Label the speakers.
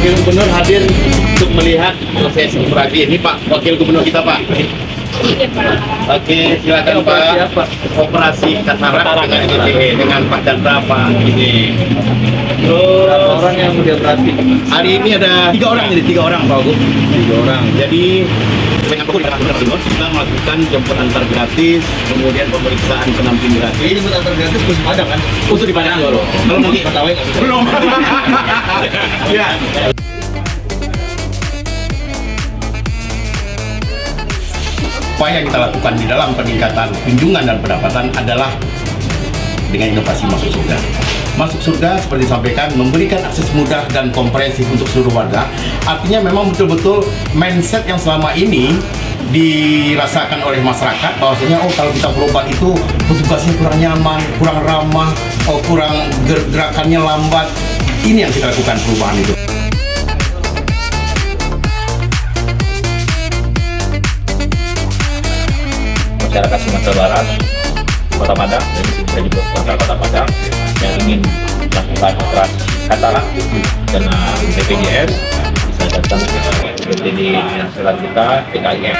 Speaker 1: Wakil Gubernur hadir untuk melihat proses operasi ini, Pak. Wakil Gubernur kita, Pak. Oke, silakan Pak. Operasi katarak dengan ITE dengan Pak Chandra, Pak. Ini. Terus
Speaker 2: Orang yang udah berarti
Speaker 1: hari ini ada tiga orang Pak Gub.
Speaker 2: 3 orang.
Speaker 1: Jadi dengan Gubernur kita melakukan jemput antar gratis, kemudian pemeriksaan pendamping gratis.
Speaker 2: Ini jemput antar gratis khusus Padang kan?
Speaker 1: Khusus di Padang dulu. Kalau nanti
Speaker 2: Betawi nggak bisa.
Speaker 1: belum. Ya. Upaya yang kita lakukan di dalam peningkatan kunjungan dan pendapatan adalah dengan inovasi masuk surga. Masuk surga seperti disampaikan memberikan akses mudah dan komprehensif untuk seluruh warga. Artinya memang betul-betul mindset yang selama ini dirasakan oleh masyarakat bahwasanya kalau kita berobat itu petugasnya kurang nyaman, kurang ramah, kurang gerakannya lambat. Ini yang kita lakukan perubahan itu.
Speaker 3: Masyarakat Sumatera Barat, Kota Padang, dan bisa juga Kota Padang yang ingin melakukan operasi katarak dengan BPJS bisa datang ke BPD nasional kita, PKIM.